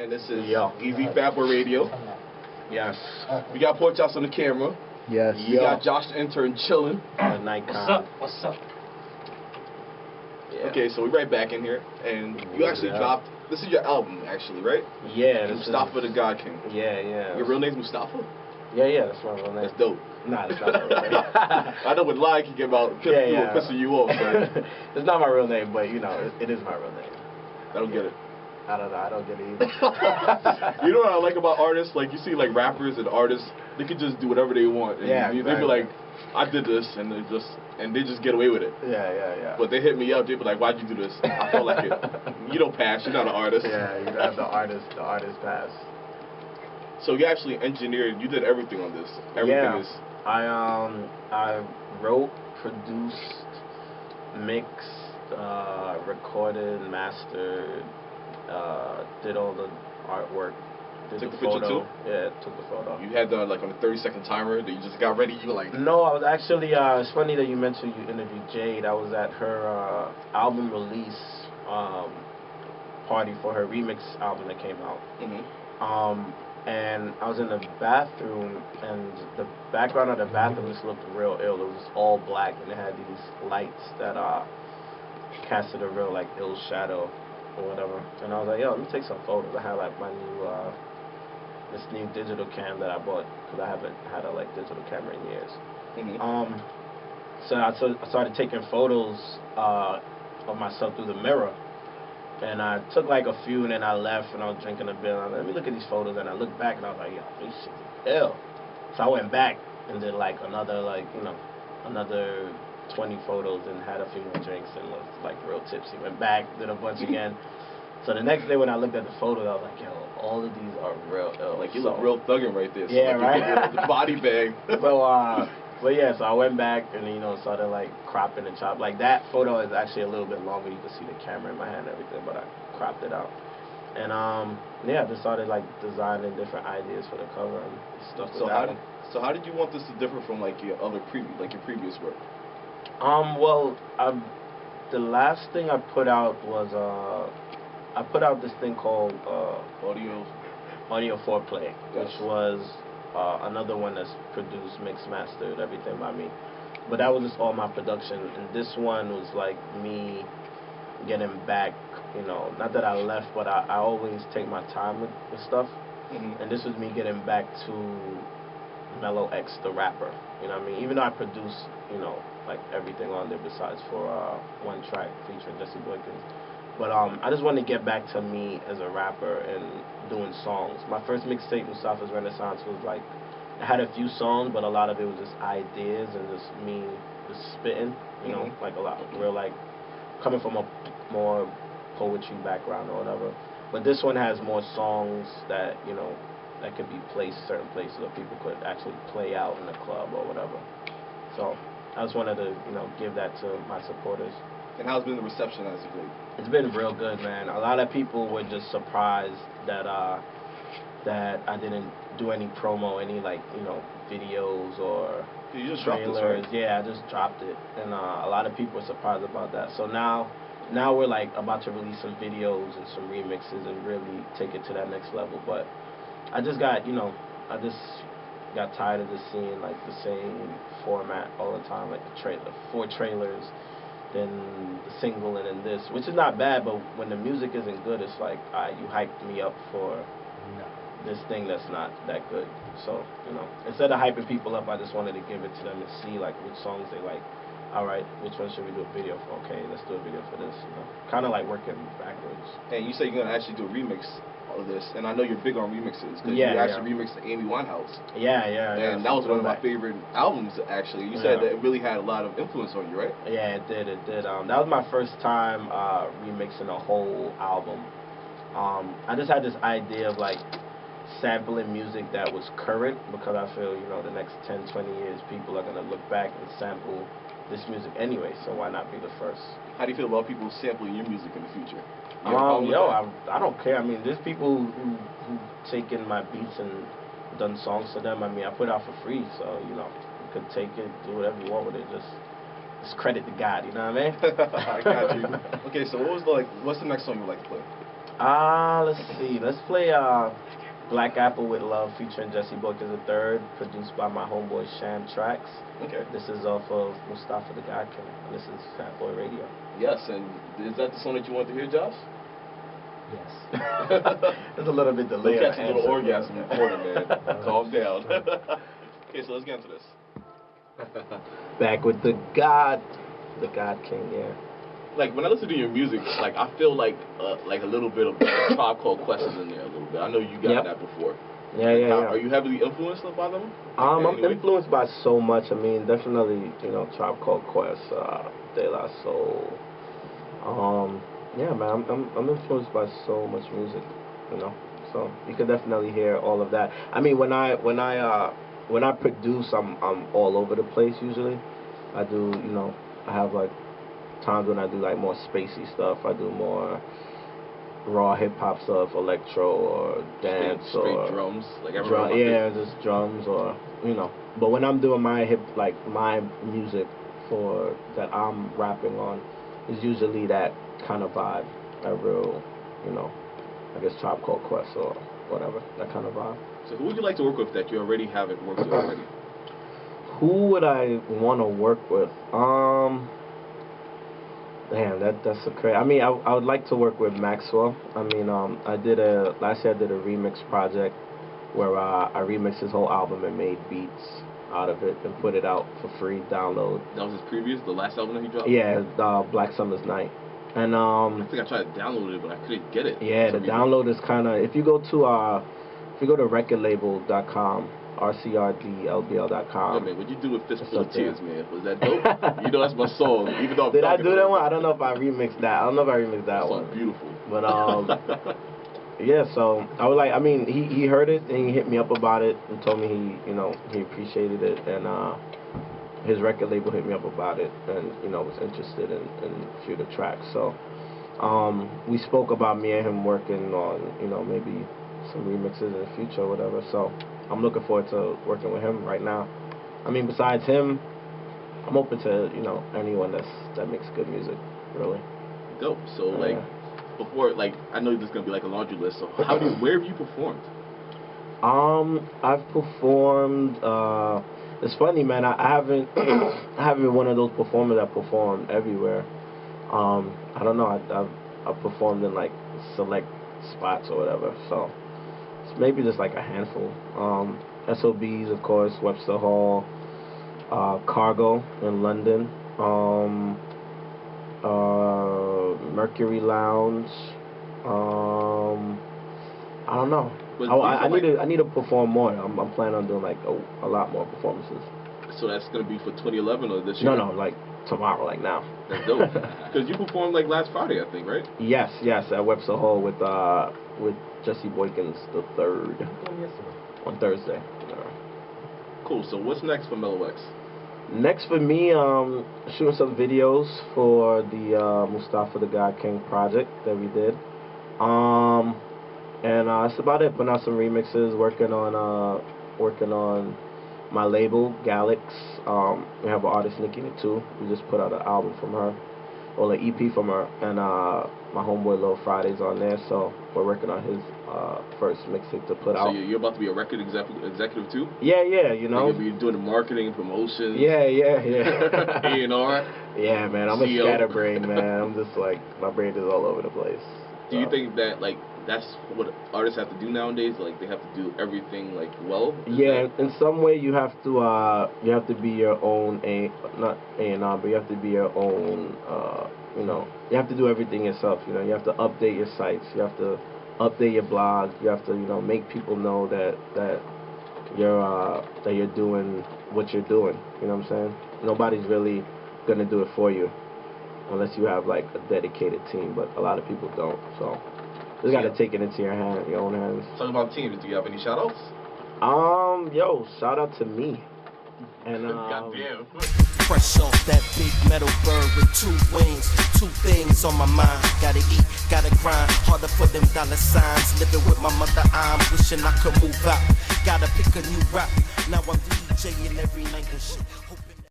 And this is Yo. EV Fabber Radio. Yes. We got Pork Chops on the camera. Yes. We got Josh the intern chilling. What's up? What's up? Yeah. Okay, so we're right back in here, and you actually dropped. This is your album, actually, right? Yeah. Mustafa the God King. Yeah. Your real name's Mustafa? Yeah, that's my real name. That's dope. Nah, that's not my real name. I know what lie can get about pissing you off. So. It's not my real name, but you know, it is my real name. I don't get it. I don't know. I don't get it either. You know what I like about artists? Like, you see, like, rappers and artists, they could just do whatever they want. And exactly. They be like, I did this, and they just get away with it. Yeah. But they hit me up. They be like, why'd you do this? I felt like it. You don't pass. You're not an artist. Yeah, you have the artist pass. So you actually engineered. You did everything on this. Everything is. I wrote, produced, mixed, recorded, mastered, did all the artwork. Took the picture too? Yeah, took the photo. You had that like on a 30-second timer that you just got ready? You were like... No, I was actually, it's funny that you mentioned you interviewed Jade. I was at her album release party for her remix album that came out. And I was in the bathroom, and the background of the bathroom just looked real ill. It was all black, and it had these lights that casted a real like ill shadow or whatever. And I was like, yo, let me take some photos. I had like my new this new digital cam that I bought because I haven't had a like digital camera in years. So I started taking photos of myself through the mirror. And I took like a few, and then I left, and I was drinking a beer. And I was like, let me look at these photos, and I looked back, and I was like, yo, this shit is ill. So I went back and did like another 20 photos, and had a few more drinks, and was like real tipsy. Went back, did a bunch again. So the next day when I looked at the photos, I was like, yo, all of these are real ill. Like, you look real thugging right there. So yeah, like, right? The body bag. But yeah, so I went back and, you know, started like cropping and chop. Like that photo is actually a little bit longer. You can see the camera in my hand and everything, but I cropped it out. And yeah, just started like designing different ideas for the cover and stuff. So how did you want this to differ from like your other previous work? Well, the last thing I put out was I put out this thing called Audio Foreplay, which was another one that's produced, mixed, mastered, everything by me. But that was just all my production. And this one was like me getting back, you know, not that I left, but I always take my time with stuff. And this was me getting back to Melo-X, the rapper. You know what I mean? Even though I produced, you know, like everything on there besides for one track featuring Jesse Boykins. But I just wanted to get back to me as a rapper and doing songs. My first mixtape, Mustafa's Renaissance, was like, I had a few songs, but a lot of it was just ideas and just me just spitting, you know, like a lot, real like, coming from a more poetry background or whatever. But this one has more songs that, you know, that could be placed certain places or people could actually play out in the club or whatever. So I just wanted to, you know, give that to my supporters. And how's been the reception as of late? It's been real good, man. A lot of people were just surprised that that I didn't do any promo, any like, you know, videos or you just trailers. Dropped this, right? Yeah, I just dropped it, and a lot of people were surprised about that. So now we're like about to release some videos and some remixes and really take it to that next level. But I just got, you know, I just got tired of just seeing like the same format all the time, like the 4 trailers, then the single, and then this, which is not bad, but when the music isn't good, it's like, you hyped me up for this thing that's not that good. So, you know, instead of hyping people up, I just wanted to give it to them and see like which songs they like. All right, which one should we do a video for? Okay, let's do a video for this, you know. Kind of like working backwards. And you say you're going to actually do a remix of this, and I know you're big on remixes, because you actually remixed the Amy Winehouse. Yeah. And that was one of my favorite albums, actually. You said that it really had a lot of influence on you, right? Yeah, it did. That was my first time remixing a whole album. I just had this idea of like sampling music that was current, because I feel, you know, the next 10, 20 years, people are going to look back and sample this music anyway, so why not be the first? How do you feel about people sampling your music in the future? I don't care. I mean, there's people who taken my beats and done songs to them. I mean, I put it out for free, so, you know, you could take it, do whatever you want with it. Just credit to God, you know what I mean? I got you. Okay, so what's the next song you would like to play? Let's see, Let's play Black Apple with Love featuring Jesse Boykins III, produced by my homeboy Sham Tracks. Okay. This is off of Mustafa the God King. This is Fat Boy Radio. Yes, and is that the song that you want to hear, Josh? Yes. There's a little bit delay. Don't catch a little orgasm in the corner, man. Calm down. Okay, so let's get into this. Back with the God King, yeah. Like when I listen to your music, like I feel like a little bit of Tribe Called Quest is in there a little bit. I know you got that before. Yeah. Are you heavily influenced by them? I'm influenced by so much. I mean, definitely, Tribe Called Quest, De La Soul. Yeah, man, I'm influenced by so much music, So you can definitely hear all of that. I mean, when I produce, I'm all over the place usually. I do, I have like times when I do like more spacey stuff. I do more raw hip hop stuff, electro or dance straight or drums, like just drums or But when I'm doing my my music for that I'm rapping on, is usually that kind of vibe, that real, I guess Tribe Called Quest or whatever, that kind of vibe. So who would you like to work with that you already haven't worked with already? Who would I want to work with? Damn, that's a crazy. I mean, I would like to work with Maxwell. I mean, last year I did a remix project where I remixed his whole album and made beats out of it and put it out for free download. That was the last album that he dropped? Yeah, Black Summer's Night. And I think I tried to download it, but I couldn't get it. Yeah, the download is kind of, if you go to recordlabel.com, rcrdlbl.com. Yeah, man, what'd you do with Fistful of Tears, man? Was that dope? That's my song. Even though did I do that one? I don't know if I remixed that. I don't know if I remixed that one. That's beautiful. But yeah, so I was like, I mean, he heard it and he hit me up about it and told me he appreciated it, and his record label hit me up about it and was interested in a few of the tracks. So we spoke about me and him working on maybe some remixes in the future or whatever. So I'm looking forward to working with him right now. I mean, besides him, I'm open to anyone that makes good music, really. Dope. So before, I know this is gonna be like a laundry list. So where have you performed? I've performed. It's funny, man. I haven't been one of those performers that perform everywhere. I don't know. I've performed in like select spots or whatever. So it's maybe just like a handful. SOBs, of course, Webster Hall, Cargo in London, Mercury Lounge. I don't know. I need to perform more. I'm planning on doing like a lot more performances. So that's gonna be for 2011 or this year? No, like tomorrow, like now. That's dope. Because you performed like last Friday, I think, right? Yes, at Webster Hall with Jesse Boykins III on Thursday. Cool. So what's next for Melo-X? Next for me, shooting some videos for the Mustafa the God King project that we did. And that's about it. Putting out some remixes, working on my label, Galix. We have an artist, Nikki too. We just put out an album from her, or an EP from her, and my homeboy Lil Friday's on there. So we're working on his first mixtape to put out. So you're about to be a record executive too? Yeah, You'll be doing the marketing, promotions. Yeah. A&R. Yeah, man. I'm a scatterbrain, man. I'm just like, my brain is all over the place. Do you think that that's what artists have to do nowadays? Like they have to do everything well? Yeah, in some way you have to be your own not A&R, but you have to be your own. You have to do everything yourself. You have to update your sites. You have to update your blog. You have to make people know that you're doing what you're doing. You know what I'm saying? Nobody's really gonna do it for you unless you have like a dedicated team, but a lot of people don't. So you just gotta take it into your own hands. Talking about teams, do you have any shout outs? Shout out to me. And goddamn. Fresh off that big metal bird with 2 wings, 2 things on my mind. Gotta eat, gotta grind, harder for them dollar signs. Living with my mother, I'm wishing I could move out. Gotta pick a new route. Now I'm DJing every night and shit.